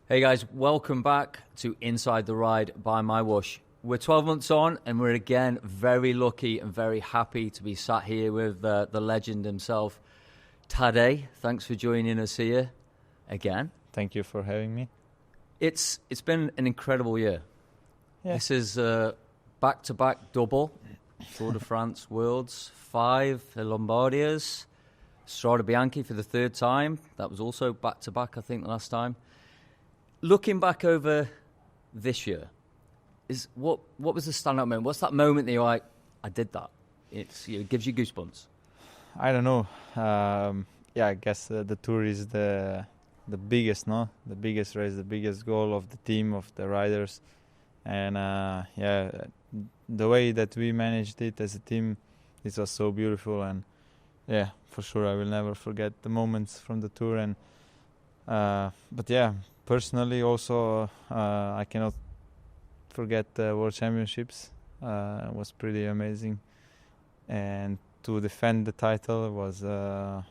Hey guys, welcome back to Inside the Ride by MyWhoosh. We're 12 months on and we're again very lucky and very happy to be sat here with the legend himself, Tadej. Thanks for joining us here again. Thank you for having me. It's been an incredible year. Yeah. This is back-to-back double, Tour de France Worlds, 5 Lombardias, Strade Bianche for the third time. That was also back-to-back, I think, the last time. Looking back over this year, what was the standout moment? What's that moment that you're like, I did that? It gives you goosebumps. I don't know. I guess the Tour is the biggest, no? The biggest race, the biggest goal of the team, of the riders. And the way that we managed it as a team, it was so beautiful. And yeah, for sure, I will never forget the moments from the Tour. And but yeah, personally also, I cannot forget the World Championships. It was pretty amazing. And to defend the title was I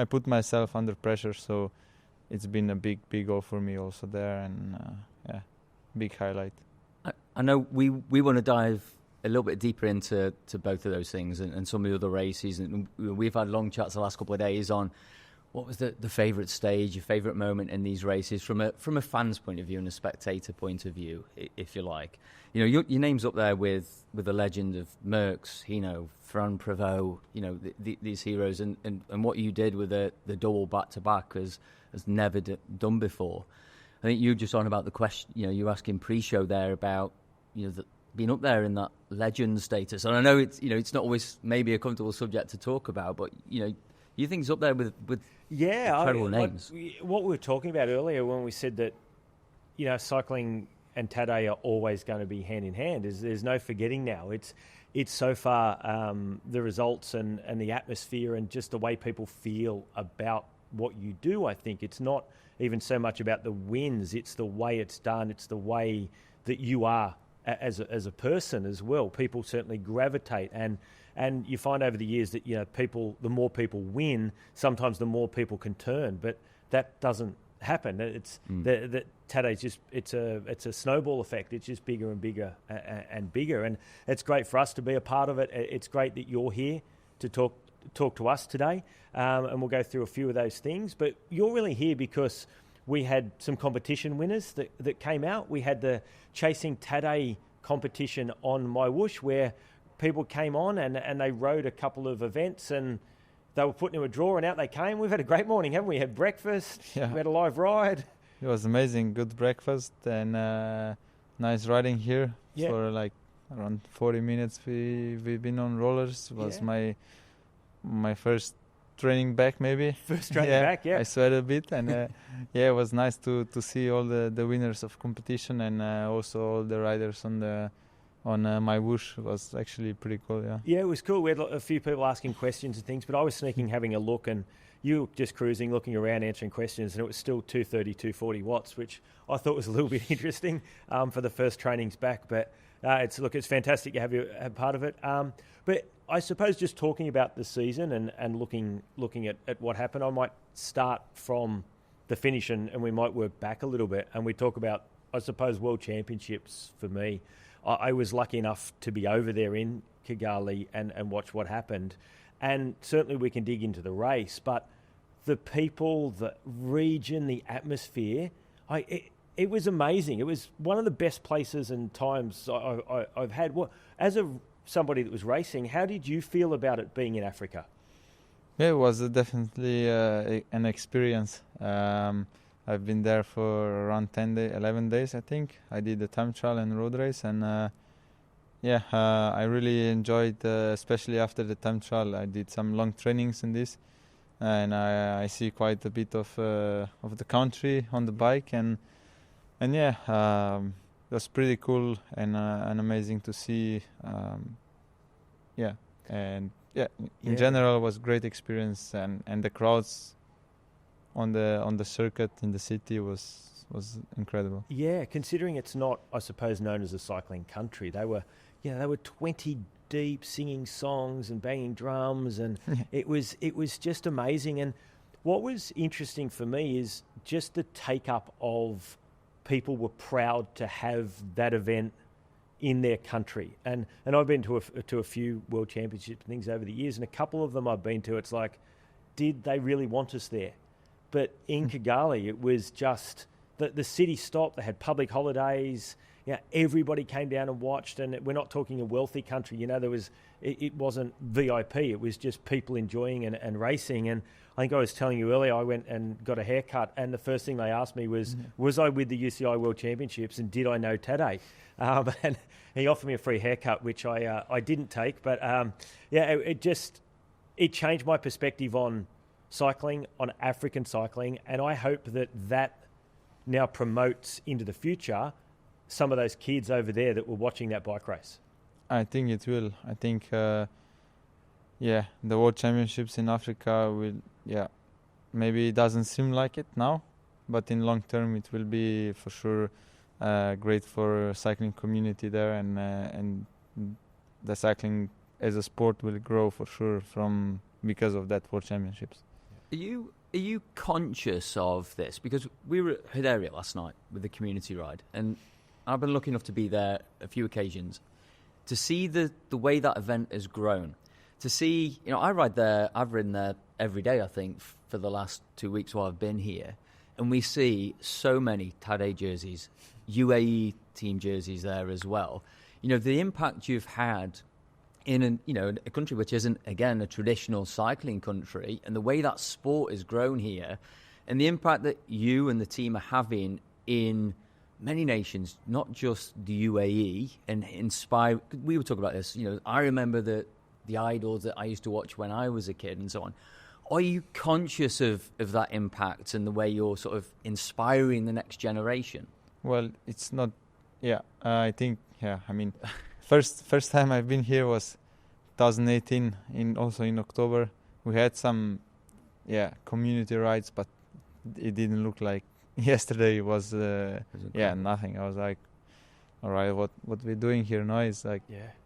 put myself under pressure, so it's been a big goal for me also there, and big highlight. I know we want to dive a little bit deeper into both of those things and some of the other races, and we've had long chats the last couple of days on what was the favourite stage, your favourite moment in these races from a fan's point of view and a spectator point of view, if you like. You know, your name's up there with the legend of Merckx, Hino, Fran Prévost, you know, these heroes, and what you did with the double back-to-back has never done before. I think you were just on about the question, you know, you were asking pre-show there about, you know, being up there in that legend status. And I know it's not always maybe a comfortable subject to talk about, but, you know, you think it's up there with incredible names. What we were talking about earlier when we said that, you know, cycling and Tadej are always going to be hand in hand. There's no forgetting now. It's so far the results and the atmosphere and just the way people feel about what you do. I think it's not even so much about the wins. It's the way it's done. It's the way that you are as a person as well. People certainly gravitate and you find over the years that, you know, the more people win, sometimes the more people can turn, but that doesn't happen. It's that Tadej just it's a snowball effect. It's just bigger and bigger and bigger, and it's great for us to be a part of it. It's great that you're here to talk to us today, and we'll go through a few of those things. But you're really here because we had some competition winners that came out. We had the Chasing Tadej competition on MyWhoosh, where people came on and they rode a couple of events and they were put into a draw and out they came. We've had a great morning, haven't we? Had breakfast, We had a live ride. It was amazing, good breakfast and nice riding here for like around 40 minutes. We've been on rollers. It was my first training back maybe. First training back, yeah. I sweat a bit and it was nice to see all the winners of competition and also all the riders on MyWhoosh. It was actually pretty cool, yeah. Yeah, it was cool. We had a few people asking questions and things, but I was sneaking, having a look, and you were just cruising, looking around, answering questions, and it was still 230, 240 watts, which I thought was a little bit interesting for the first trainings back. But it's fantastic to have you a part of it. But I suppose just talking about the season and looking at what happened, I might start from the finish and we might work back a little bit, and we talk about, I suppose, World Championships for me. I was lucky enough to be over there in Kigali and watch what happened. And certainly we can dig into the race, but the people, the region, the atmosphere, it was amazing. It was one of the best places and times I've had. As somebody that was racing, how did you feel about it being in Africa? Yeah, it was definitely an experience. I've been there for around 11 days, I think. I did the time trial and road race, and I really enjoyed, especially after the time trial. I did some long trainings in this, and I see quite a bit of the country on the bike, and it was pretty cool and amazing to see. In general, it was a great experience, and the crowds on the circuit in the city was incredible. Yeah, considering it's not, I suppose, known as a cycling country, they were 20 deep, singing songs and banging drums, and it was just amazing. And what was interesting for me is just the take-up of people were proud to have that event in their country. And I've been to a few World Championships things over the years, and a couple of them I've been to, it's like, did they really want us there? But in Kigali, it was just the city stopped. They had public holidays. Everybody came down and watched, and we're not talking a wealthy country. It wasn't VIP. It was just people enjoying and racing. And I think I was telling you earlier, I went and got a haircut, and the first thing they asked me was I with the UCI World Championships, and did I know Tadej? And he offered me a free haircut, which I didn't take. But it changed my perspective on cycling, on African cycling, and I hope that now promotes into the future some of those kids over there that were watching that bike race. I think it will. I think, the World Championships in Africa will, maybe it doesn't seem like it now, but in long term it will be for sure great for cycling community there, and the cycling as a sport will grow for sure because of that World Championships. Are you conscious of this? Because we were at Hidaria last night with the community ride, and I've been lucky enough to be there a few occasions to see the way that event has grown. To see, I've ridden there every day, I think, for the last 2 weeks while I've been here, and we see so many Tadej jerseys, UAE team jerseys there as well. The impact you've had in a country which isn't, again, a traditional cycling country, and the way that sport has grown here, and the impact that you and the team are having in many nations, not just the UAE, and inspire. We were talking about this. I remember the idols that I used to watch when I was a kid, and so on. Are you conscious of that impact and the way you're sort of inspiring the next generation? Well, it's not. I think. I mean, first time I've been here was 2018. Also in October, we had some community rides, but it didn't look like yesterday. It was nothing. I was like, all right, what we're doing here now is like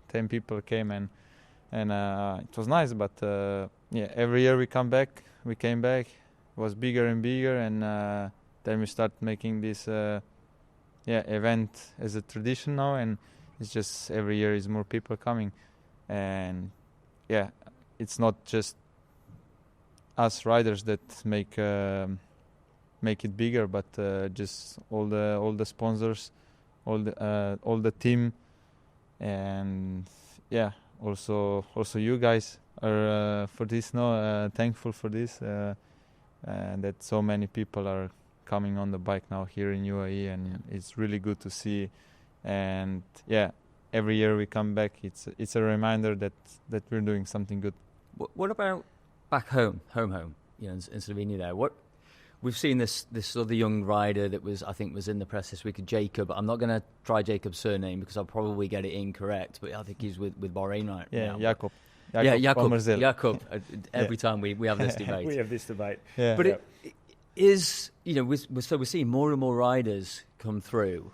10 people came and it was nice, but every year we came back, it was bigger and bigger, and then we start making this event as a tradition now, and it's just every year is more people coming, and it's not just us riders that make it bigger, but just all the sponsors, all the team, and also you guys are for this thankful for this, and that so many people are coming on the bike now here in UAE, and it's really good to see. And every year we come back, it's a reminder that we're doing something good. What about back home, in Slovenia there? We've seen this other young rider that was in the press this week, Jacob. I'm not going to try Jacob's surname because I'll probably get it incorrect, but I think he's with Bahrain right now. Jacob. Jacob. Every time we have this debate. We have this debate. But it is, we're seeing more and more riders come through.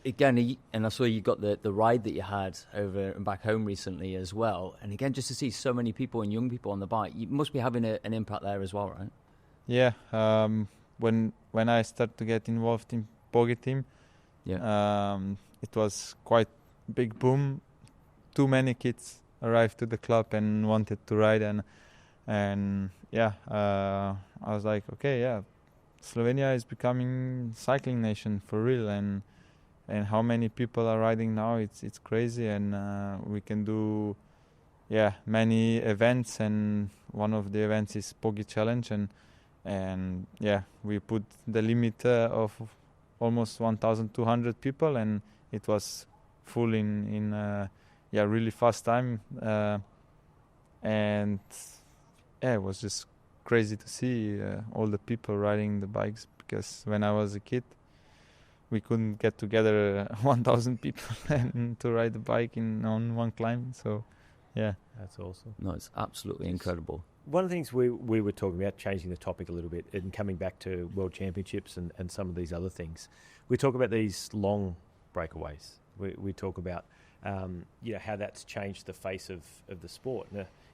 Again, and I saw you got the ride that you had over and back home recently as well. And again, just to see so many people and young people on the bike, you must be having an impact there as well, right? Yeah, when I started to get involved in Pogi team, it was quite big boom. Too many kids arrived to the club and wanted to ride, and I was like, okay, Slovenia is becoming cycling nation for real, and how many people are riding now? It's crazy, and we can do many events, and one of the events is Pogi Challenge, and we put the limit of almost 1,200 people, and it was full in really fast time, and it was just crazy to see all the people riding the bikes, because when I was a kid we couldn't get together 1,000 people and to ride the bike on one climb. So that's awesome. No, it's absolutely incredible. One of the things we were talking about, changing the topic a little bit and coming back to World Championships and some of these other things, we talk about these long breakaways. We talk about how that's changed the face of the sport.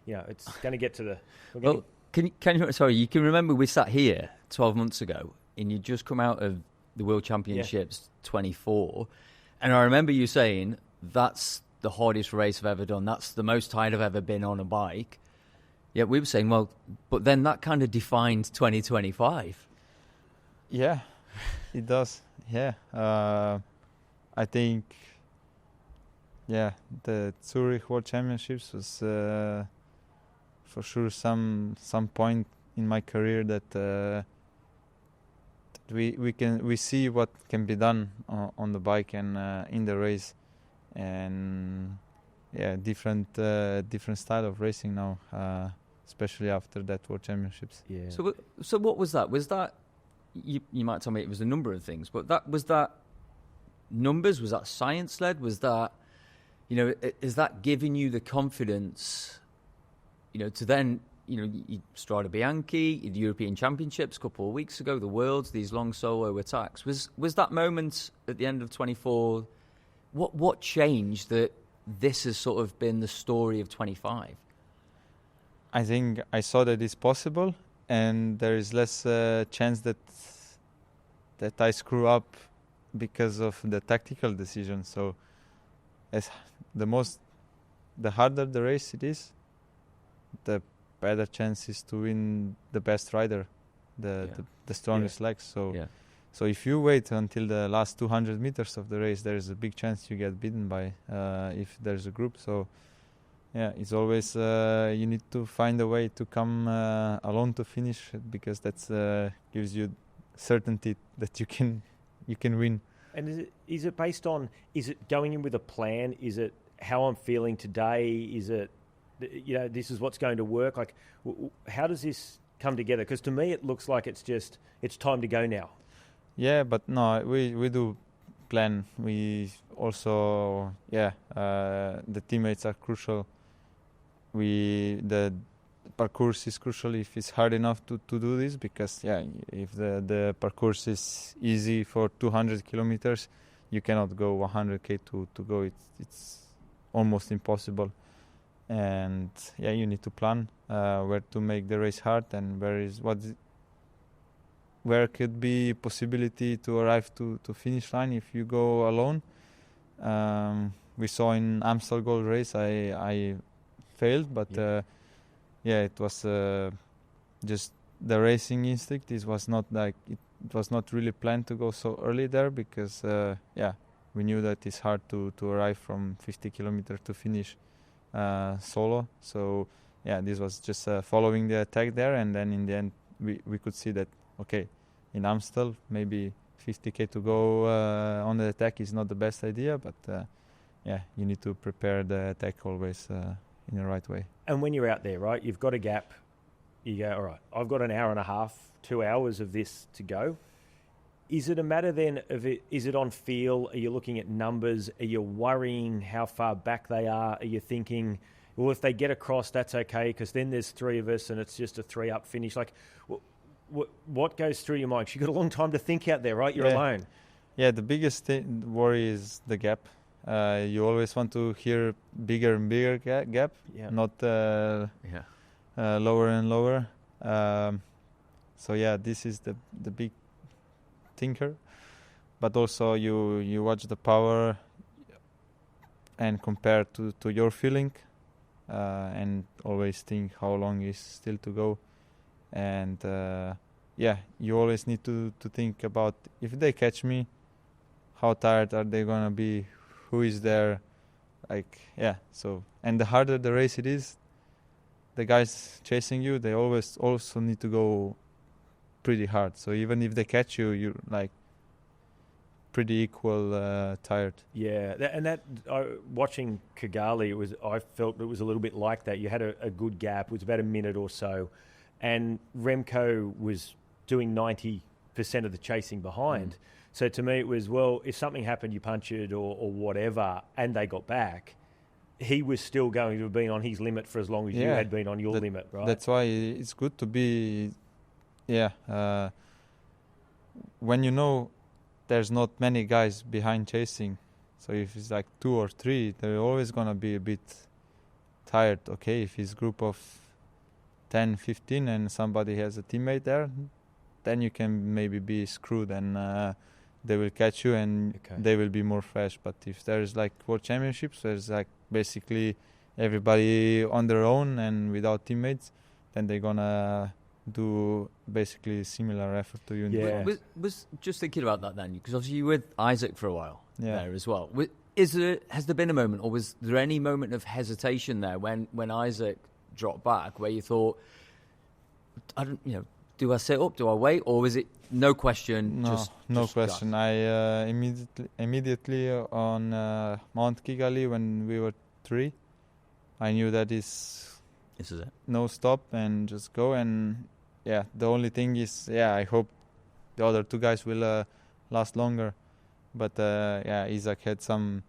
It's going to get to the... Can you sorry, you can remember we sat here 12 months ago and you just come out of the World Championships 24, and I remember you saying, that's the hardest race I've ever done. That's the most tired I've ever been on a bike. Yeah, we were saying, well, but then that kind of defined 2025. Yeah, it does. Yeah. I think, the Zurich World Championships was for sure some point in my career that we see what can be done on the bike and in the race, and different style of racing now, especially after that World Championships. Yeah. So what was that? Was that you might tell me it was a number of things, but was that numbers? Was that science led? Was that, is that giving you the confidence, to then, Strada Bianchi, the European Championships a couple of weeks ago, the Worlds, these long solo attacks. Was that moment at the end of 24, what changed that this has sort of been the story of 25? I think I saw that it's possible, and there is less chance that I screw up because of the tactical decision. So as the harder the race it is, the better chances to win the best rider, the strongest legs. So if you wait until the last 200 meters of the race, there is a big chance you get beaten by if there's a group. So it's always you need to find a way to come alone to finish, because that gives you certainty that you can win. And is it based on, is it going in with a plan? Is it how I'm feeling today? Is it, this is what's going to work? Like, how does this come together? Because to me, it looks like it's time to go now. Yeah, but no, we do plan. We also, the teammates are crucial. The parcours is crucial if it's hard enough to do this, because if the parcours is easy for 200 kilometers, you cannot go 100k to go. It's almost impossible. And you need to plan where to make the race hard, and where could be possibility to arrive to finish line if you go alone. We saw in Amstel Gold Race I failed, but it was just the racing instinct. It was not really planned to go so early there, because we knew that it's hard to arrive from 50 kilometers to finish solo. So this was just following the attack there, and then in the end we could see that in Amstel maybe 50k to go on the attack is not the best idea, but you need to prepare the attack always in the right way. And when you're out there, right, you've got a gap, you go, all right, I've got an hour and a half, 2 hours of this to go. Is it a matter then of is it on feel? Are you looking at numbers? Are you worrying how far back they are? Are you thinking, well, if they get across, that's okay, because then there's three of us and it's just a 3-up finish? Like, what goes through your mind? 'Cause you've got a long time to think out there, right? You're alone. Yeah, the biggest worry is the gap. You always want to hear bigger and bigger gap, not lower and lower. This is the big thinker. But also you watch the power and compare to your feeling, and always think how long is still to go. And you always need to think about, if they catch me, how tired are they gonna be, who is there, so. And the harder the race it is, the guys chasing you, they always also need to go pretty hard. So even if they catch you, you're pretty equal tired. Yeah, watching Kigali, I felt it was a little bit like that. You had a good gap. It was about a minute or so, and Remco was doing 90% of the chasing behind. So to me, it was, well, if something happened, you punch it or whatever, and they got back, he was still going to have been on his limit for as long as you had been on your limit, right? That's why it's good to be, when you know there's not many guys behind chasing. So if it's like 2 or 3, they're always going to be a bit tired. Okay, if it's group of 10, 15 and somebody has a teammate there, then you can maybe be screwed and they will catch you and they will be more fresh. But if there's like World Championships, there's like basically everybody on their own and without teammates, then they're gonna do basically similar effort to you. Yeah. Was just thinking about that then, because obviously you were with Isaac for a while there as well. Has there been a moment, or was there any moment of hesitation there when Isaac dropped back, where you thought, do I sit up, do I wait, or was it no question? No question. I immediately on Mount Kigali when we were 3, I knew that this is it. No stop and just go. And the only thing is, I hope the other 2 guys will last longer. But Isaac had some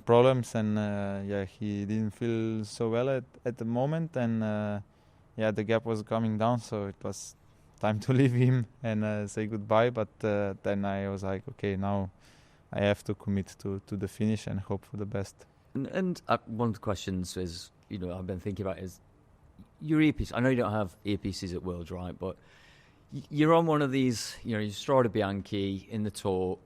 problems and he didn't feel so well at the moment, and the gap was coming down, so it was time to leave him and say goodbye. But then I was like, okay, now I have to commit to the finish and hope for the best. And one of the questions is, I've been thinking about is your earpiece. I know you don't have earpieces at Worlds, right? But you're on one of these, you Strada Bianchi in the Tour.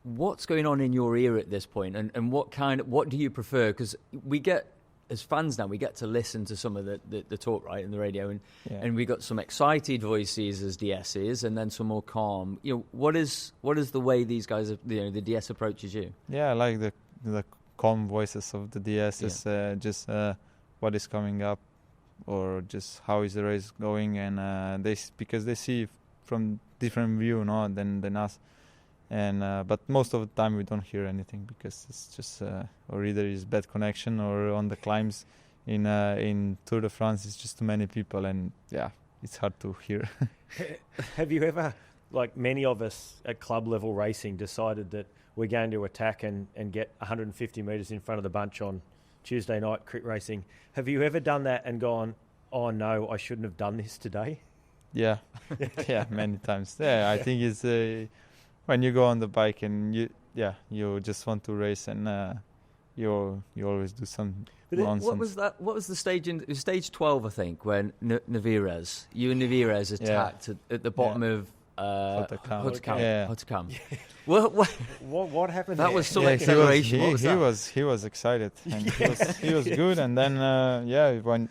What's going on in your ear at this point, and what do you prefer? Because we get, as fans now, we get to listen to some of the talk, right, in the radio, and we got some excited voices as DSs, and then some more calm. What is the way these guys, the DS approaches you? Yeah, I like the calm voices of the DSs, just what is coming up, or just how is the race going, and because they see from different view, than us. And but most of the time we don't hear anything, because it's just or either is bad connection, or on the climbs in Tour de France it's just too many people, and it's hard to hear. Have you ever, like many of us at club level racing, decided that we're going to attack and get 150 metres in front of the bunch on Tuesday night crit racing? Have you ever done that and gone, oh no, I shouldn't have done this today? Yeah, many times. I think it's when you go on the bike and you just want to race, and you always do some nonsense. What was that? What was the stage in stage 12? I think when you and Navarez attacked at the bottom of Hotakam. What happened? That there? was some acceleration. He was excited, and he was good. And then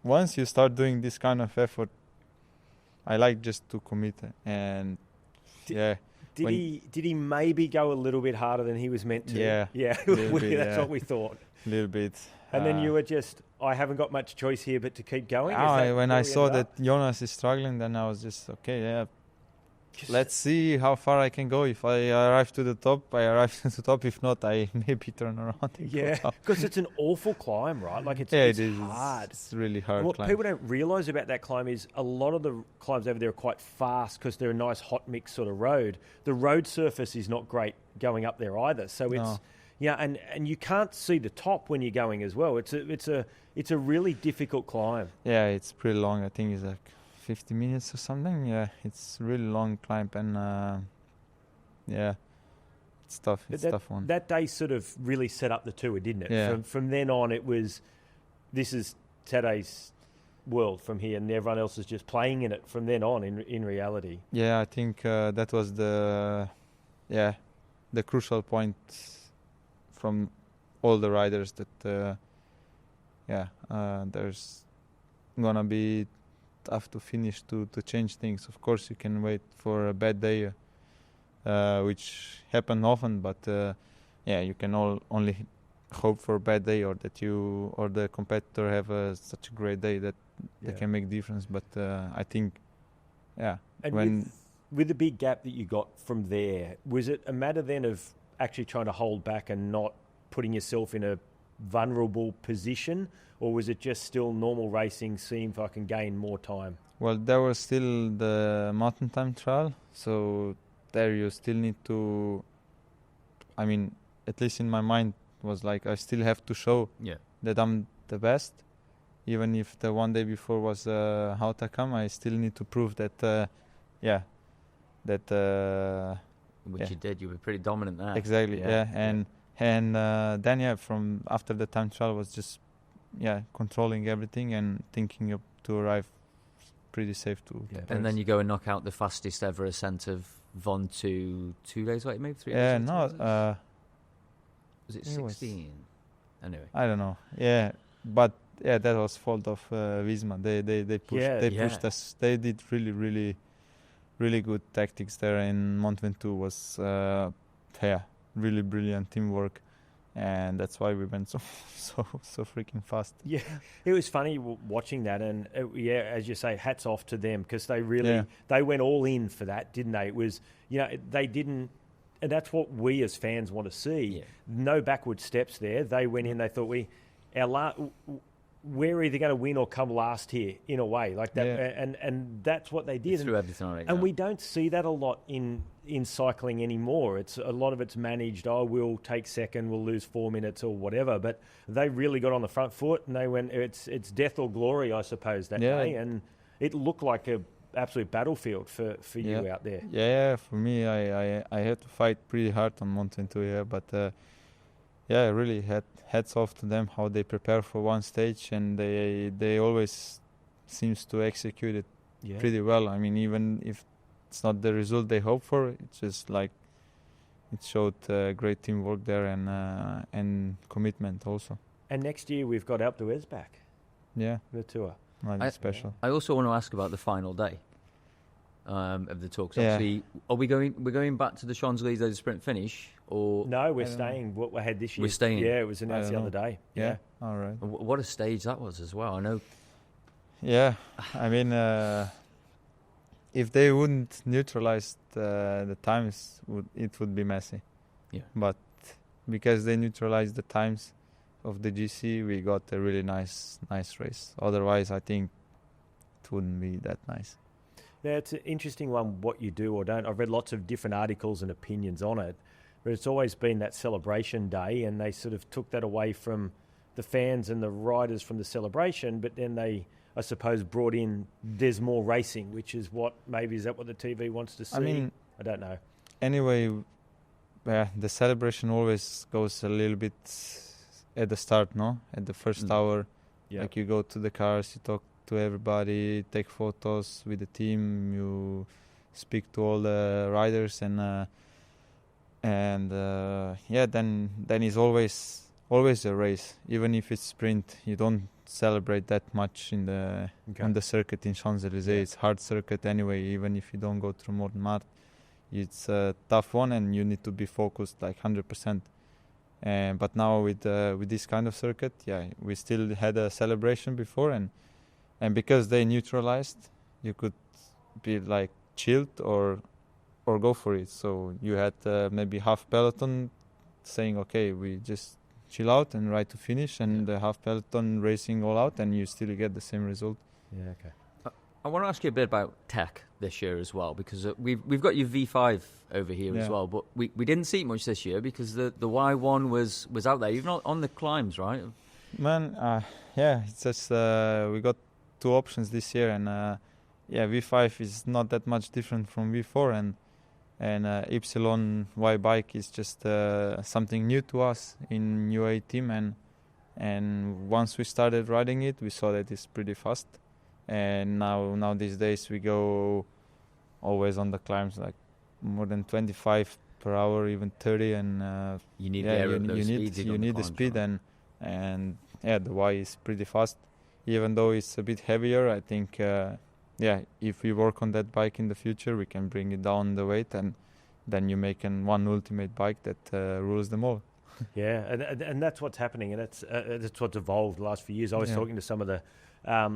once you start doing this kind of effort, I like just to commit and Did he maybe go a little bit harder than he was meant to? Yeah. That's what we thought. A little bit. And then you were just, I haven't got much choice here but to keep going? When I saw that Jonas is struggling, then I was just, let's see how far I can go. If I arrive to the top, I arrive to the top. If not, I maybe turn around. Because it's an awful climb, right? Like it's hard. It's really hard. What people don't realise about that climb is a lot of the climbs over there are quite fast, because they're a nice hot mix sort of road. The road surface is not great going up there either. So it's and you can't see the top when you're going as well. It's a really difficult climb. Yeah, it's pretty long. I think it's like 50 minutes or something. It's a really long climb, and it's tough. It's a tough one. That day sort of really set up the tour, didn't it? Yeah. From then on, this is Tadej's world from here, and everyone else is just playing in it from then on in reality. Yeah, I think that was the crucial point from all the riders, that there's gonna be tough to finish to change things. Of course, you can wait for a bad day, which happen often, but you can only hope for a bad day, or that you or the competitor have such a great day that they can make difference. But I think, and with the big gap that you got from there, was it a matter then of actually trying to hold back and not putting yourself in a vulnerable position, or was it just still normal racing, seeing if I can gain more time? Well, there was still the mountain time trial, so there you still need to, at least in my mind was like, I still have to show that I'm the best. Even if the one day before was Hautacam, I still need to prove that which you did. You were pretty dominant there. Exactly, and then from after the time trial was just controlling everything and thinking to arrive pretty safe to Yeah. pace. And then you go and knock out the fastest ever ascent of Von 2 days later, maybe 3 days Yeah, later? no, Was it it was- 16? Anyway. I don't know. Yeah, but yeah, that was fault of Visma. They pushed us. They did really good tactics there. In Mont Ventoux was really brilliant teamwork, and that's why we went so freaking fast. Yeah, it was funny watching that, and as you say, hats off to them because they really they went all in for that, didn't they? It was they didn't, and that's what we as fans want to see. Yeah. No backward steps there. They went in. They thought we're either going to win or come last here in a way like that, and that's what they did. They threw everything on it. And we don't see that a lot in cycling anymore. It's a lot of it's managed. Oh, we'll take second, we'll lose 4 minutes or whatever. But they really got on the front foot, and they went. It's death or glory, I suppose, that day. And it looked like a absolute battlefield for you out there. Yeah, for me, I had to fight pretty hard on Mont Ventoux, but really hats off to them how they prepare for one stage, and they always seems to execute it pretty well. I mean, even if it's not the result they hope for, it's just like it showed great teamwork there and commitment also. And next year we've got Alpe d'Huez back. Yeah, the tour. Special. I also want to ask about the final day of the tour. Obviously, we're going back to the Champs-Élysées to sprint finish, or no? We're staying. What we had this year. We're staying. Yeah, it was announced the other day. Yeah. All right. What a stage that was as well. I know. Yeah, I mean, if they wouldn't neutralize the times, it would be messy. Yeah. But because they neutralized the times of the GC, we got a really nice race. Otherwise, I think it wouldn't be that nice. Yeah, it's an interesting one, what you do or don't. I've read lots of different articles and opinions on it, but it's always been that celebration day, and they sort of took that away from the fans and the riders from the celebration, but then they, I suppose, brought in there's more racing, which is what, maybe is that what the TV wants to see? I mean, I don't know. Anyway, the celebration always goes a little bit at the start, no? At the first hour, like you go to the cars, you talk to everybody, take photos with the team, you speak to all the riders, and then is always a race. Even if it's sprint, you don't celebrate that much on the circuit in Champs-Élysées. It's hard circuit anyway. Even if you don't go through Montmartre, it's a tough one, and you need to be focused like 100%. But now with this kind of circuit, we still had a celebration before, and because they neutralized, you could be like chilled or go for it. So you had maybe half peloton saying, okay, we just chill out and ride to finish, and the half peloton racing all out, and you still get the same result. Yeah, okay. I want to ask you a bit about tech this year as well, because we've got your V5 over here as well, but we didn't see it much this year because the Y1 was out there, even on the climbs, right? Man, it's just we got two options this year, and V5 is not that much different from V4, and Ypsilon Y bike is just something new to us in UAE team, and once we started riding it, we saw that it's pretty fast. And now these days we go always on the climbs like more than 25 per hour, even 30, and you need the speed, right? and the Y is pretty fast. Even though it's a bit heavier, I think if we work on that bike in the future, we can bring it down the weight, and then you make one ultimate bike that rules them all. Yeah, and that's what's happening, and that's what's evolved the last few years. I was talking to some of the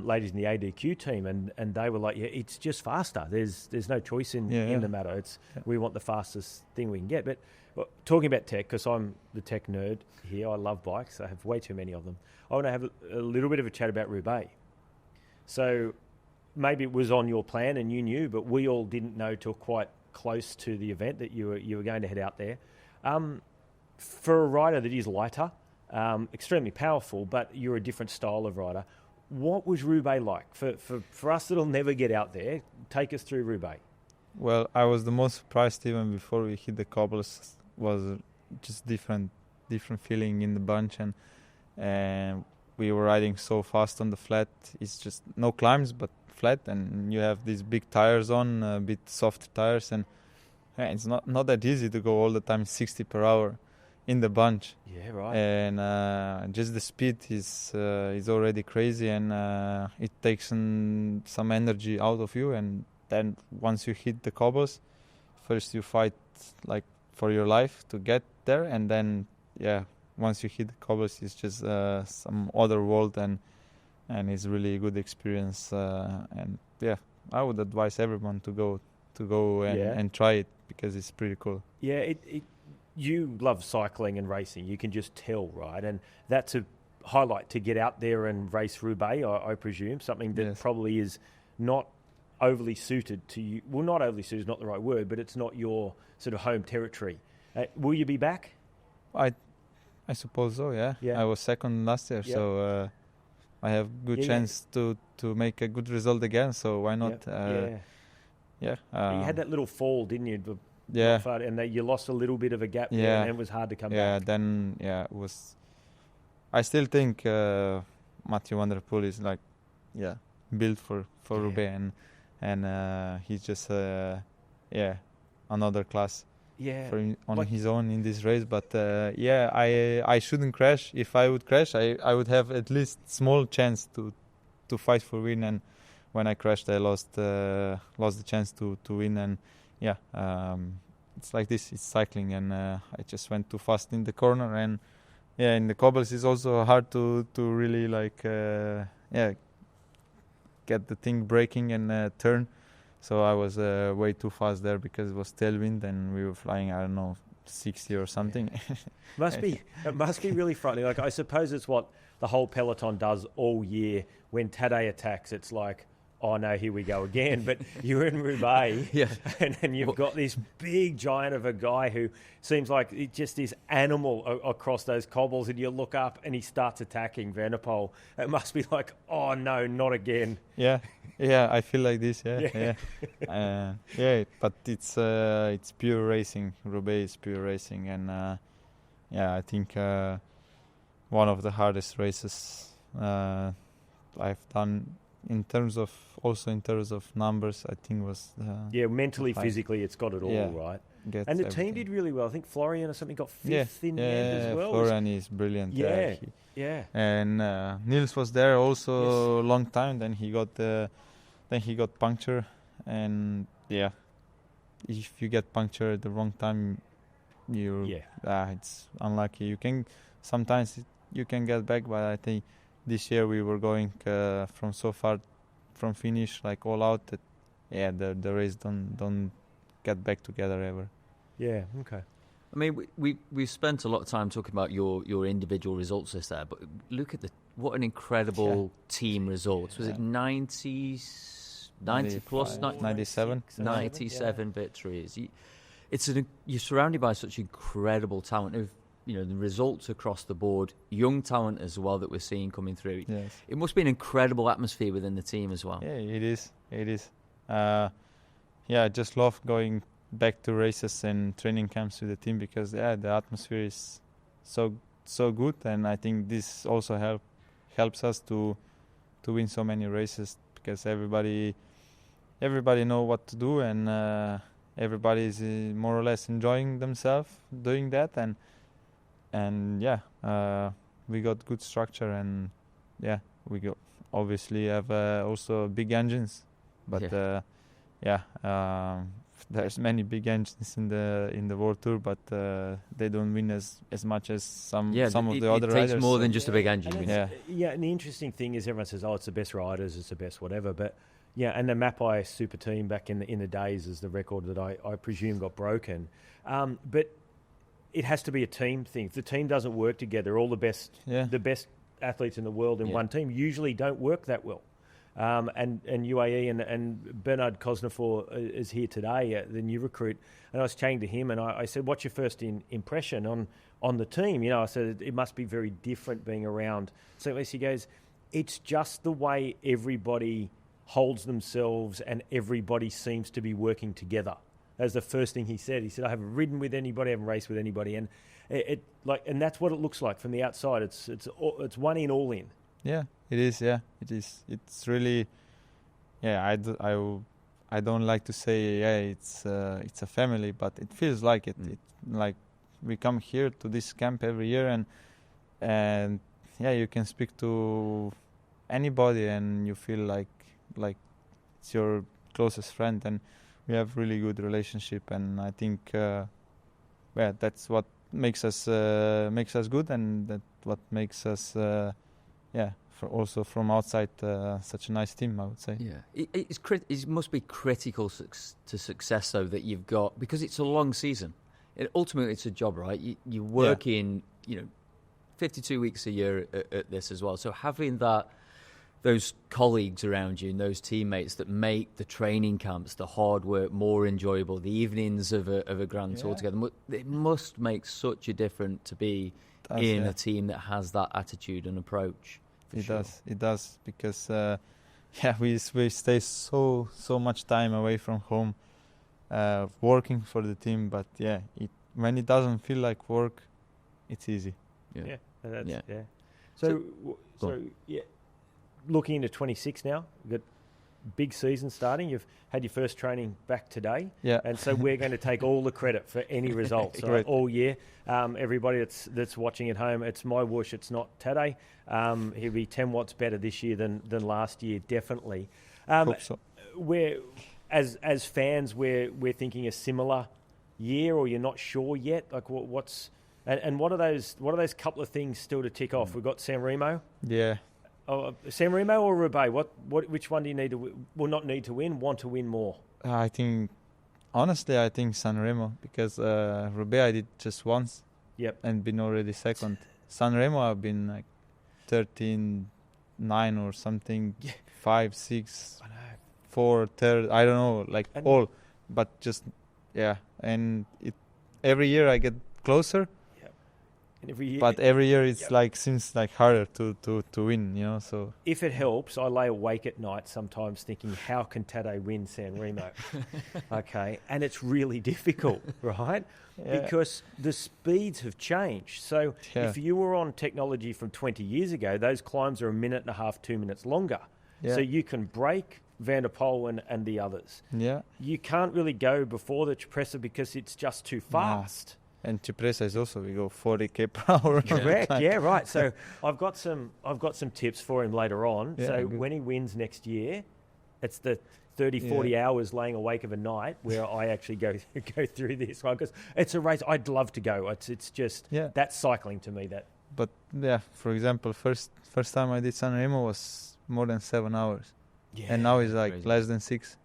ladies in the ADQ team, and they were like, it's just faster. There's no choice in the matter. We want the fastest thing we can get. But talking about tech, because I'm the tech nerd here, I love bikes. I have way too many of them. I want to have a little bit of a chat about Roubaix. So maybe it was on your plan and you knew, but we all didn't know till quite close to the event that you were going to head out there. For a rider that is lighter, extremely powerful, but you're a different style of rider. What was Roubaix like? For us that'll never get out there, take us through Roubaix. Well, I was the most surprised even before we hit the cobbles. Was just different feeling in the bunch, and we were riding so fast on the flat. It's just no climbs, but flat, and you have these big tires on, a bit soft tires, and it's not that easy to go all the time 60 per hour in the bunch. Yeah, right. And just the speed is already crazy, and it takes some energy out of you. And then once you hit the cobbles, first you fight like for your life to get there, and then once you hit the cobbles, it's just some other world, and it's really a good experience. And I would advise everyone to go and try it, because it's pretty cool. Yeah, you love cycling and racing. You can just tell, right? And that's a highlight to get out there and race Roubaix, I presume, something that probably is not overly suited to you. Well, not overly suited is not the right word, but it's not your sort of home territory. Will you be back? I suppose so, yeah. I was second last year, so I have good chance to make a good result again, so why not? You had that little fall, didn't you? And you lost a little bit of a gap there, and it was hard to come back. It was... I still think Mathieu Van Der Poel is like, built for Roubaix, and he's just, another class. On his own in this race, but I shouldn't crash. If I would crash, I would have at least small chance to fight for win. And when I crashed, I lost the chance to win. And it's like this. It's cycling, and I just went too fast in the corner. And in the cobbles, it's also hard to really get the thing braking and turn. So I was way too fast there because it was tailwind and we were flying, I don't know, 60 or something. It must be really frightening. Like, I suppose it's what the whole peloton does all year. When Tadej attacks, it's like, oh no, here we go again. But you're in Roubaix, and you've got this big giant of a guy who seems like just this animal across those cobbles, and you look up and he starts attacking Van der Poel. It must be like, oh no, not again. I feel like this. But it's pure racing. Roubaix is pure racing, and I think one of the hardest races I've done. In terms of numbers, I think was mentally, physically, it's got it all right. And the team did really well. I think Florian or something got fifth in the end as well. Florian is brilliant. And Niels was there also a long time. Then he got puncture, and if you get puncture at the wrong time, it's unlucky. Sometimes you can get back, but I think this year we were going from so far from finish, like all out, that the race don't get back together ever. Yeah, okay. I mean, we've spent a lot of time talking about your individual results this there, but look at what an incredible team results. Was it 90 plus 97 victories? You're surrounded by such incredible talent of, the results across the board, young talent as well that we're seeing coming through. Yes. It must be an incredible atmosphere within the team as well. Yeah, it is. I just love going back to races and training camps with the team because the atmosphere is so good, and I think this also helps us to win so many races because everybody know what to do, and everybody is more or less enjoying themselves doing that, and we got good structure, and we obviously have also big engines, but there's many big engines in the World Tour, but they don't win as much as some of the other riders. It takes more than just a big engine. And the interesting thing is everyone says, it's the best riders, it's the best whatever, but and the Mapai Super Team back in the days is the record that I presume got broken, but it has to be a team thing. If the team doesn't work together, all the best athletes in the world in one team usually don't work that well. And UAE and Bernard Cosnefort is here today, the new recruit, and I was chatting to him, and I said, "What's your first impression on the team?" I said it must be very different being around. So at least he goes, "It's just the way everybody holds themselves, and everybody seems to be working together." That's the first thing he said. He said, "I haven't ridden with anybody, I haven't raced with anybody," and and that's what it looks like from the outside. It's one in, all in. Yeah, it is. Yeah, it is. It's really I don't like to say it's a family, but it feels like it. It like we come here to this camp every year, and you can speak to anybody, and you feel like it's your closest friend, and we have really good relationship, and I think that's what makes us good, and that what makes us also from outside such a nice team, I would say. Yeah, it must be critical to success though that you've got, because it's a long season. Ultimately, it's a job, right? You work in 52 weeks a year at this as well. So having those colleagues around you and those teammates that make the training camps, the hard work more enjoyable, the evenings of a grand tour together, it must make such a difference to be in a team that has that attitude and approach. It does, because we stay so much time away from home, working for the team. But when it doesn't feel like work, it's easy. So looking into 26 now, we've got big season starting. You've had your first training back today, and so we're going to take all the credit for any results all year. Everybody that's watching at home, it's MyWhoosh, it's not Tadej. He'll be 10 watts better this year than last year, definitely. Hope so. We're as fans, we're thinking a similar year, or you're not sure yet. Like what's and what are those couple of things still to tick off? We've got San Remo. Yeah. San Remo or Roubaix? Which one do you need to want to win more? I think San Remo, because Roubaix I did just once. Yep. And been already second. San Remo I've been like 13-9 or something, 5, 6, 4, third. I don't know, but just and every year I get closer. And every year it's seems like harder to win, so if it helps, I lay awake at night sometimes thinking, how can Tadej win San Remo? Okay, and it's really difficult, right? Because the speeds have changed. So if you were on technology from 20 years ago, those climbs are 1.5 minutes, 2 minutes longer. So you can break Van der Poel and the others. You can't really go before the Cipressa because it's just too fast. And Cipressa is also, we go 40 km/h. Correct. Right. So I've got some tips for him later on. Good. When he wins next year, it's the 30-40 hours laying awake of a night where I actually go through this one, because it's a race I'd love to go. It's just that's cycling to me. But for example, first time I did San Remo was more than 7 hours, and now it's like crazy. Less than 6.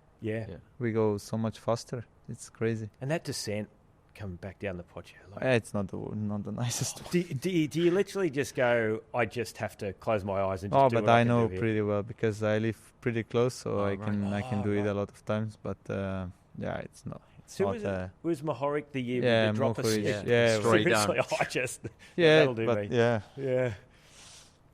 We go so much faster. It's crazy. And that descent coming back down the Poggio, it's not the nicest one. Do you literally just go, I just have to close my eyes and just do but I know pretty well, because I live pretty close, so I can do it a lot of times. But it's not. Was Mahoric the year with the dropper? Straight down. I just that'll do but me.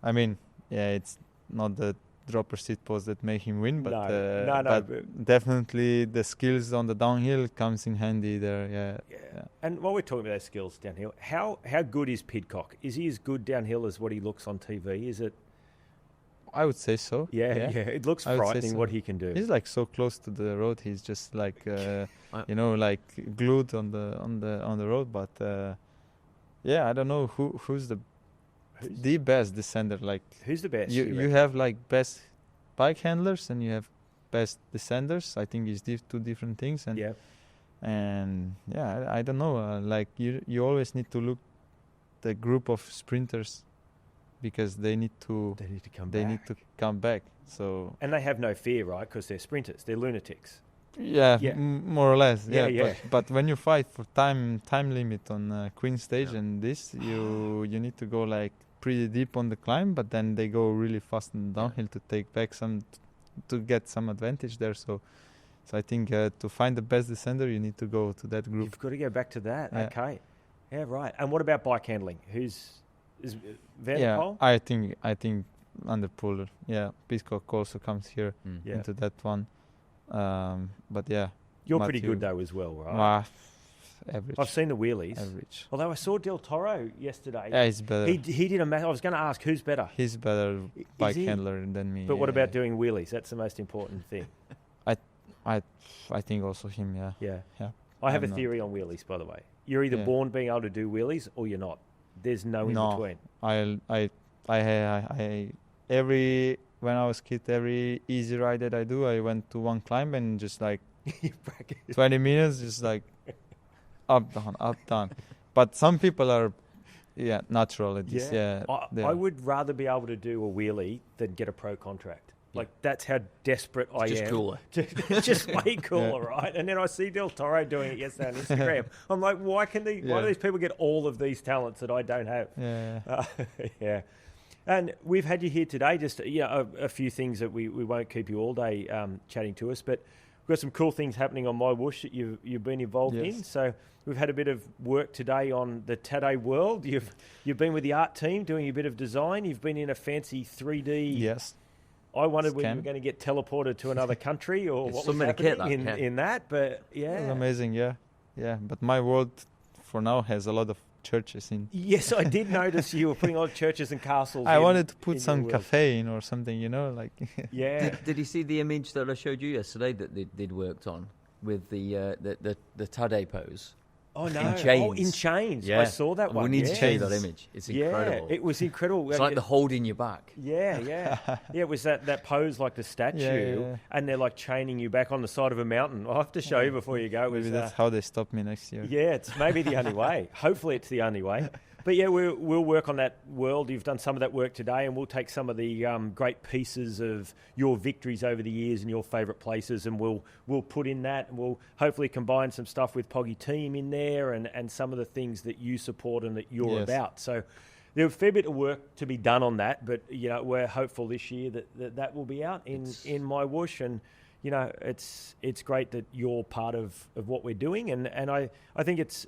I mean, it's not the dropper seat post that make him win, but but definitely the skills on the downhill comes in handy there. And while we're talking about those skills downhill, how good is Pidcock? Is he as good downhill as what he looks on TV? Is it? I would say so. It looks frightening what he can do. He's like so close to the road. He's just like like glued on the road. But I don't know who's the best descender. Like, who's the best? You have like best bike handlers and you have best descenders. I think it's two different things. And I don't know. Like you always need to look the group of sprinters, because they need to come back. So, and they have no fear, right? Because they're sprinters. They're lunatics. More or less. But when you fight for time limit on Queen stage and this, you need to go like pretty deep on the climb, but then they go really fast on the downhill to take back to get some advantage there. So I think to find the best descender, you need to go to that group. You've got to go back to that. Okay. Yeah, right. And what about bike handling? Is Van der Poel? I think Van der Poel. Pidcock also comes here into that one. But you're pretty good though as well, right? average. I've seen the wheelies. Average. Although I saw Del Toro yesterday. Yeah, he's better. He did a I was going to ask who's better. He's better bike he? handler than me. But what about doing wheelies? That's the most important thing. I think also him. Yeah. Yeah. I have I'm a theory on wheelies, by the way. You're either born being able to do wheelies or you're not. There's no in between. When I was kid, every easy ride that I do, I went to one climb and just like 20 minutes, just like up, down. But some people are, natural at this. Yeah. I would rather be able to do a wheelie than get a pro contract. Like, that's how desperate I am. Just cooler. It's just way cooler, right? And then I see Del Toro doing it yesterday on Instagram. I'm like, why do these people get all of these talents that I don't have? Yeah. And we've had you here today, just a few things that we won't keep you all day chatting to us, but we've got some cool things happening on MyWhoosh that you've been involved in. So we've had a bit of work today on the Tadej world. You've been with the art team doing a bit of design. You've been in a fancy 3D. Yes. I wondered whether you were going to get teleported to another country or what was happening in that, but yeah. It was amazing, yeah. But my world for now has a lot of churches in. Yes, I did notice you were putting all churches and castles. I wanted to put some cafe in or something, like. Yeah. Did you see the image that I showed you yesterday that they'd worked on with the Tadej pose? Oh, no. In chains. Oh, in chains. Yeah. I saw that one. We need to change that image. It's incredible. Yeah, it was incredible. It's like the holding your back. Yeah. Yeah, it was that pose like the statue, and they're like chaining you back on the side of a mountain. I'll have to show you before you go. Maybe that's how they stop me next year. Yeah, it's maybe the only way. Hopefully it's the only way. But yeah, we'll work on that world. You've done some of that work today, and we'll take some of the great pieces of your victories over the years and your favourite places, and we'll put in that, and we'll hopefully combine some stuff with Poggy Team in there, and some of the things that you support and that you're about. So there's a fair bit of work to be done on that, but we're hopeful this year that will be out in MyWhoosh, and it's great that you're part of what we're doing, and I think it's.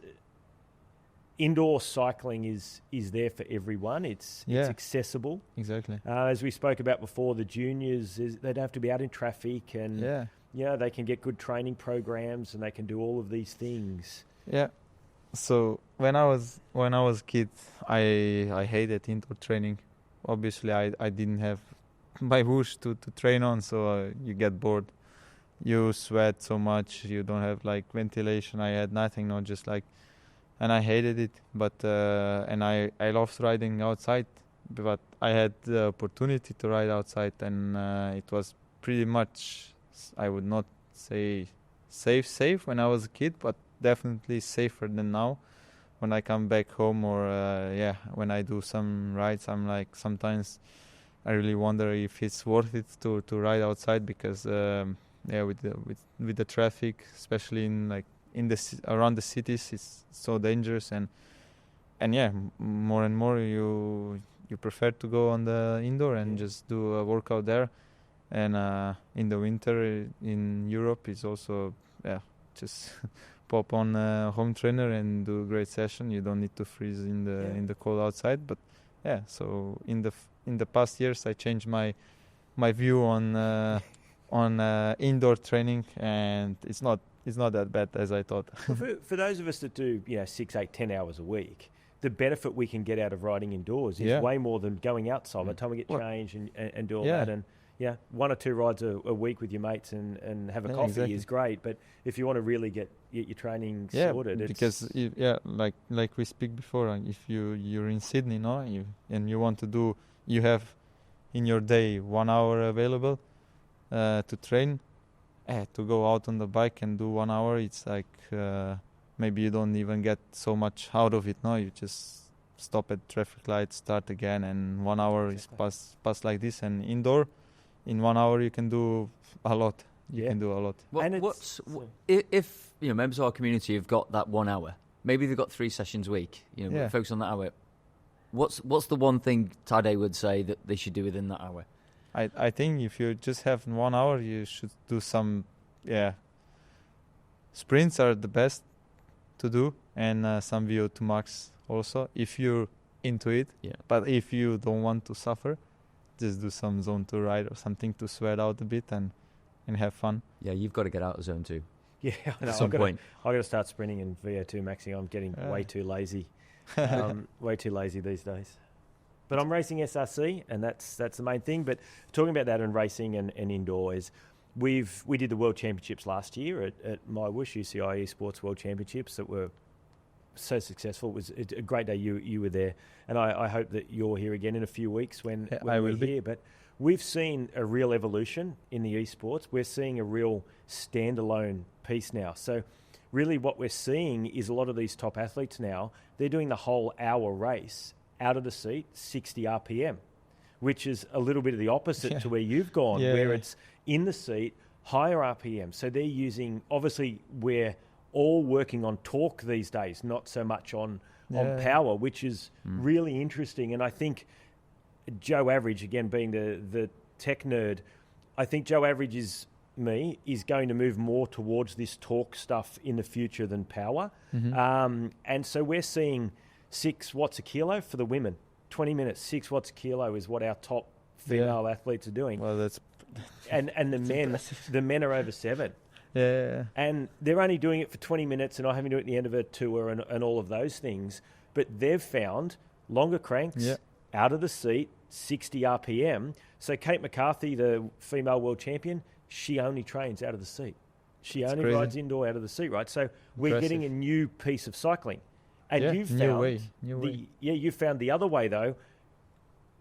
Indoor cycling is there for everyone. It's accessible. Exactly. As we spoke about before, the juniors, they don't have to be out in traffic, and they can get good training programs, and they can do all of these things. Yeah. So when I was a kid, I hated indoor training. Obviously, I didn't have MyWhoosh to train on, so you get bored. You sweat so much. You don't have like ventilation. I had nothing. Not just like. And I hated it, but and I loved riding outside, but I had the opportunity to ride outside, and it was pretty much, I would not say safe when I was a kid, but definitely safer than now. When I come back home or when I do some rides, I'm like, sometimes I really wonder if it's worth it to ride outside, because with the traffic, especially around the cities, it's so dangerous, and more and more you prefer to go on the indoor and just do a workout there. And in the winter in Europe, it's also just pop on a home trainer and do a great session. You don't need to freeze in the cold outside. But so in the past years, I changed my view on indoor training, and it's not that bad as I thought. For those of us that do 6, 8, 10 hours a week, the benefit we can get out of riding indoors is way more than going outside. By the time we get changed and do all that, and 1 or 2 rides a week with your mates and have a coffee is great. But if you want to really get your training sorted, because like we speak before, if you're in Sydney, and you want to do, you have in your day 1 hour available to train. To go out on the bike and do 1 hour, it's like maybe you don't even get so much out of it. No, you just stop at traffic lights, start again, and 1 hour is pass like this. And indoor, in 1 hour, you can do a lot. You can do a lot. If members of our community have got that 1 hour, maybe they've got 3 sessions a week. Focus on that hour. What's the one thing Tadej would say that they should do within that hour? I think if you just have 1 hour, you should do some, sprints are the best to do, and some VO2 max also, if you're into it. Yeah. But if you don't want to suffer, just do some zone 2 ride or something to sweat out a bit and have fun. Yeah, you've got to get out of zone 2. Yeah, I know. At some point. I've got to start sprinting and VO2 maxing. I'm getting way too lazy. Way too lazy these days. But I'm racing SRC, and that's the main thing. But talking about that and racing and indoor is, we did the World Championships last year at MyWhoosh, UCI Esports World Championships that were so successful. It was a great day. You were there, and I hope that you're here again in a few weeks when we're here. But we've seen a real evolution in the esports. We're seeing a real standalone piece now. So really what we're seeing is a lot of these top athletes now, they're doing the whole hour race out of the seat, 60 RPM, which is a little bit of the opposite to where you've gone, where it's in the seat, higher RPM. So they're using, obviously we're all working on torque these days, not so much on power, which is really interesting. And I think Joe Average, again being the tech nerd, I think Joe Average is going to move more towards this torque stuff in the future than power. And so we're seeing 6 watts a kilo for the women. 20 minutes, 6 watts a kilo is what our top female athletes are doing. Well, that's and the men are over 7. Yeah. And they're only doing it for 20 minutes and not having to do it at the end of a tour and all of those things. But they've found longer cranks, out of the seat, 60 RPM. So Kate McCarthy, the female world champion, she only trains out of the seat. She only rides indoor out of the seat, right? So we're getting a new piece of cycling. And you've found new way. You found the other way though.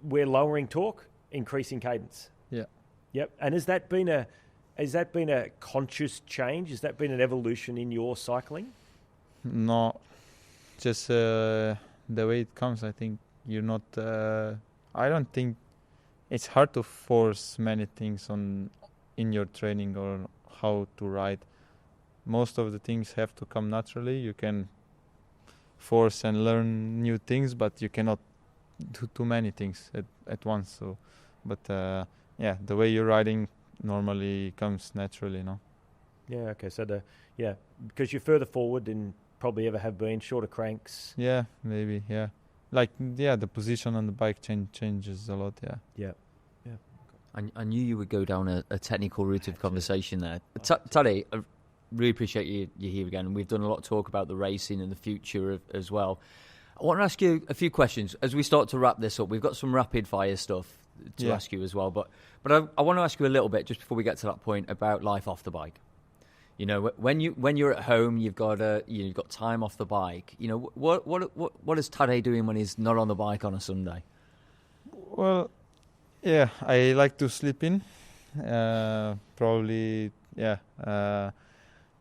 We're lowering torque, increasing cadence. Yeah. Yep. And has that been a conscious change? Has that been an evolution in your cycling? No, just the way it comes. I think you're not. I don't think it's hard to force many things in your training or how to ride. Most of the things have to come naturally. You can force and learn new things, but you cannot do too many things at once. So, but the way you're riding normally comes naturally, no? Yeah. Okay. So because you're further forward than probably ever have been, shorter cranks. Yeah, maybe. Yeah, the position on the bike changes a lot. Yeah. I knew you would go down a technical route of conversation there. Tadej, I really appreciate you here again. We've done a lot of talk about the racing and the future as well. I want to ask you a few questions as we start to wrap this up. We've got some rapid fire stuff to ask you as well, but I want to ask you a little bit just before we get to that point about life off the bike. You know, when you're at home, you've got time off the bike. You know, what is Tadej doing when he's not on the bike on a Sunday? Well, I like to sleep in. Probably,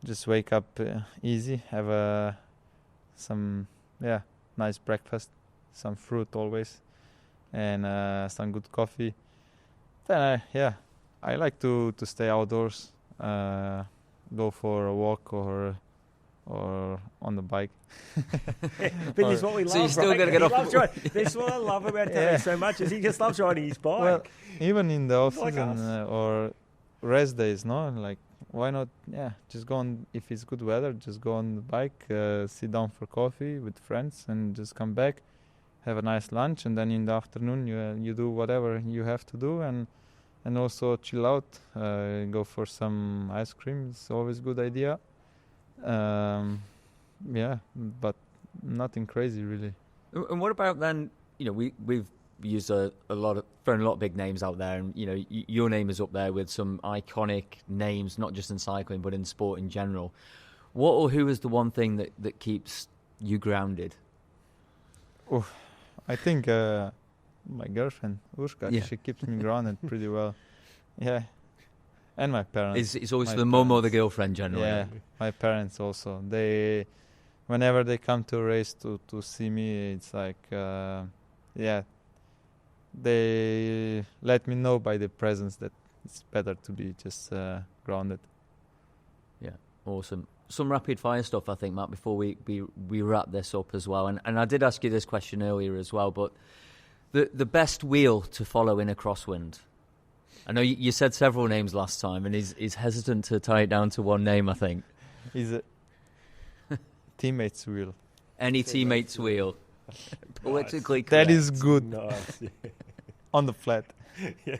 just wake up easy, have some nice breakfast, some fruit always, and some good coffee. Then I like to stay outdoors, go for a walk or on the bike. But this is what we love. So you're still going to get off. This is what I love about Tadej so much is he just loves riding his bike. Well, even in the off season or rest days, no, like why not? Yeah, just go on. If it's good weather, just go on the bike, sit down for coffee with friends, and just come back, have a nice lunch, and then in the afternoon you do whatever you have to do, and also chill out, go for some ice cream. It's always a good idea. But nothing crazy really. And what about then? You know, we've used thrown a lot of big names out there, and you know, your name is up there with some iconic names, not just in cycling but in sport in general. What or who is the one thing that keeps you grounded? Oh, I think my girlfriend Ushka. She keeps me grounded pretty well. Yeah. And my parents. It's always the mum or the girlfriend generally. Yeah, my parents also. They, whenever they come to a race to see me, it's like, they let me know by the presence that it's better to be just grounded. Yeah, awesome. Some rapid fire stuff, I think, Matt, before we wrap this up as well. And I did ask you this question earlier as well, but the best wheel to follow in a crosswind. I know you said several names last time, and he's hesitant to tie it down to one name, I think. Is it teammate's wheel? Any teammate's wheel. Politically correct. That is good. Nice. On the flat. Yeah.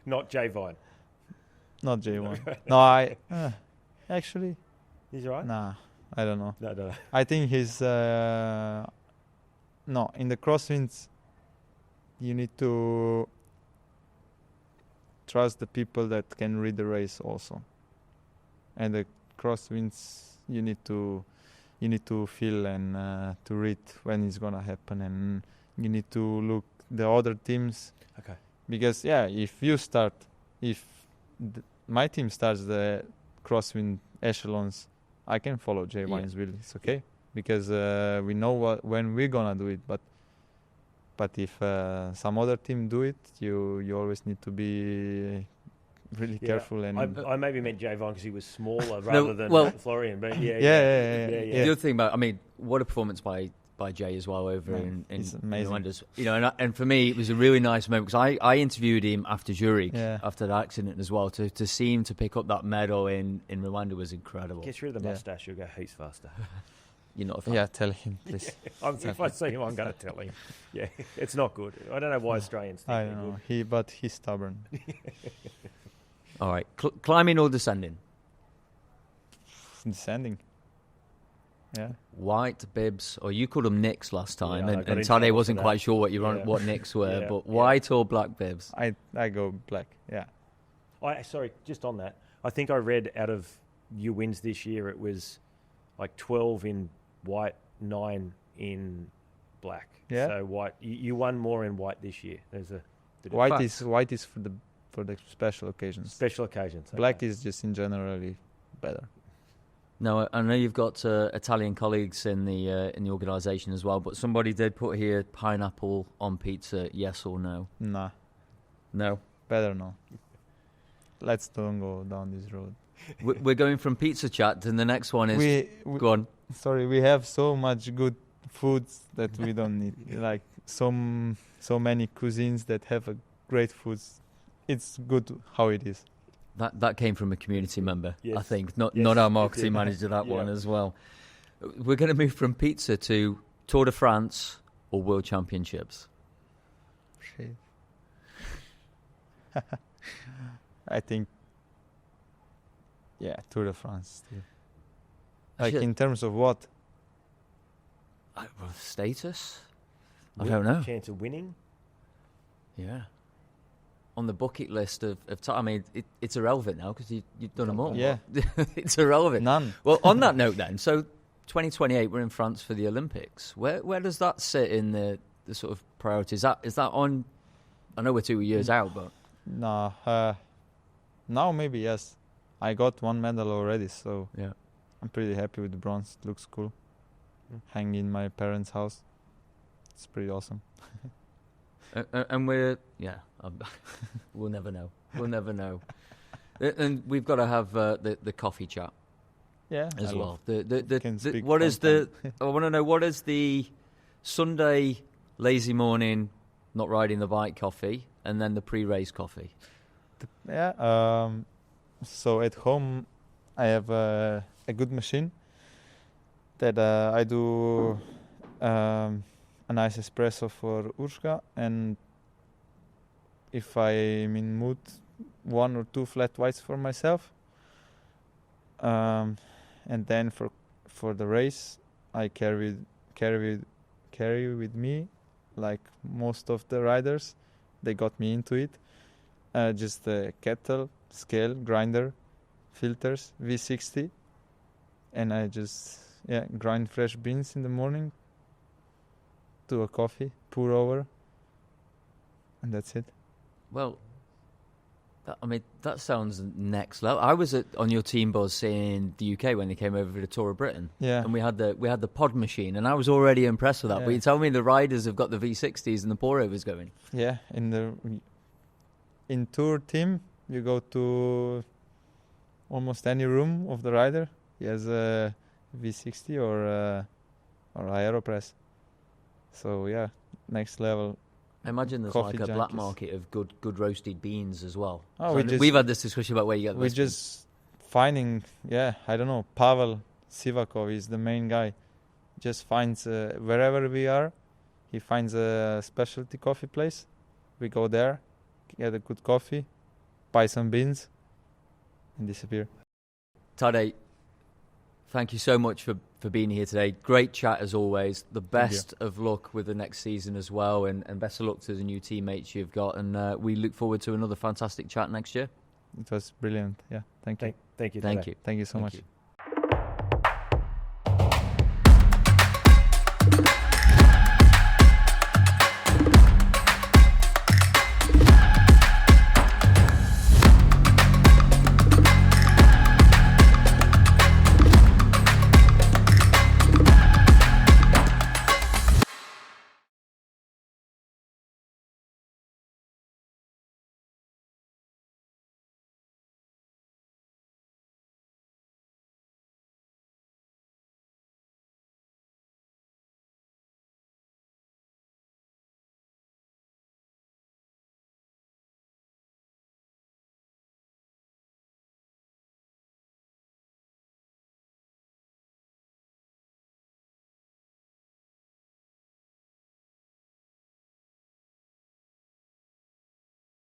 Not J Vine. Not J1. No, I actually He's all right? Nah, I don't know. No. I think he's no, in the crosswinds you need to trust the people that can read the race also, and the crosswinds you need to feel and to read when it's gonna happen, and you need to look the other teams. Okay. Because if my team starts the crosswind echelons, I can follow Jay Winesville. It's okay, because we know when we're gonna do it. But if some other team do it, you always need to be really careful. And I maybe meant Javon because he was smaller rather than Florian. But yeah. The other thing about, I mean, what a performance by Jay as well over in amazing. Wonders. You know, and for me, it was a really nice moment because I interviewed him after Zurich, after the accident as well. To see him to pick up that medal in Rwanda was incredible. Get rid of the mustache, you'll go heaps faster. You're not a fan. Yeah, tell him, please. If I see him, I'm going to tell him. Yeah, it's not good. I don't know why Australians think I don't know. But he's stubborn. All right, climbing or descending? Descending. Yeah. White bibs, or you called them nicks last time, and Tadej wasn't quite sure what nicks were, but white or black bibs? I go black. Yeah. Sorry, just on that. I think I read out of your wins this year, it was like 12 in white, 9 in black. Yeah. So white, you won more in white this year. White is for the special occasions. Special occasions. Black is just in generally better. No, I know you've got Italian colleagues in the organisation as well, but somebody did put here pineapple on pizza, yes or no? Nah. No? Better no. Let's don't go down this road. We're going from pizza chat, and the next one is... Go on. Sorry, we have so much good foods that we don't need. Like so many cuisines that have a great foods. It's good how it is. That came from a community member, yes. I think, not our marketing manager, one as well. We're going to move from pizza to Tour de France or World Championships. Shit. I think, Tour de France. Still. Like in terms of what? Status? I don't know. Chance of winning? Yeah. On the bucket list of I mean, it's irrelevant now because you've done them all. Yeah. It's irrelevant. None. Well, on that note then, so 2028 we're in France for the Olympics. Where does that sit in the sort of priorities? Is that on? I know we're 2 years out, but no. Now maybe yes. I got one medal already, so yeah, I'm pretty happy with the bronze. It looks cool. Hang in my parents' house. It's pretty awesome. And we'll never know. We'll never know. And we've got to have the coffee chat. Yeah, as well. I want to know, what is the Sunday lazy morning, not riding the bike coffee, and then the pre-race coffee? So at home, I have a good machine that I do a nice espresso for Urshka, and if I'm in mood, 1 or 2 flat whites for myself. And then for the race, I carry with me, like most of the riders. They got me into it. Just the kettle, scale, grinder, filters, V60, and I just grind fresh beans in the morning. Do a coffee, pour over, and that's it. Well, that sounds next level. I was on your team bus in the UK when they came over for the Tour of Britain. Yeah. And we had the pod machine, and I was already impressed with that. Yeah. But you tell me the riders have got the V60s and the pour overs going. Yeah, in Tour team, you go to almost any room of the rider. He has a V60 or Aeropress. So yeah, next level. I imagine there's like a black market of good roasted beans as well. Oh, we've had this discussion about where you get the We're just finding, I don't know, Pavel Sivakov is the main guy. Just finds, wherever we are, he finds a specialty coffee place. We go there, get a good coffee, buy some beans, and disappear. Tadej, thank you so much for being here today. Great chat as always. The best of luck with the next season as well, and best of luck to the new teammates you've got. And we look forward to another fantastic chat next year. It was brilliant. Yeah, thank you. Thank you. Thank Tadej. you. Thank you so much. You.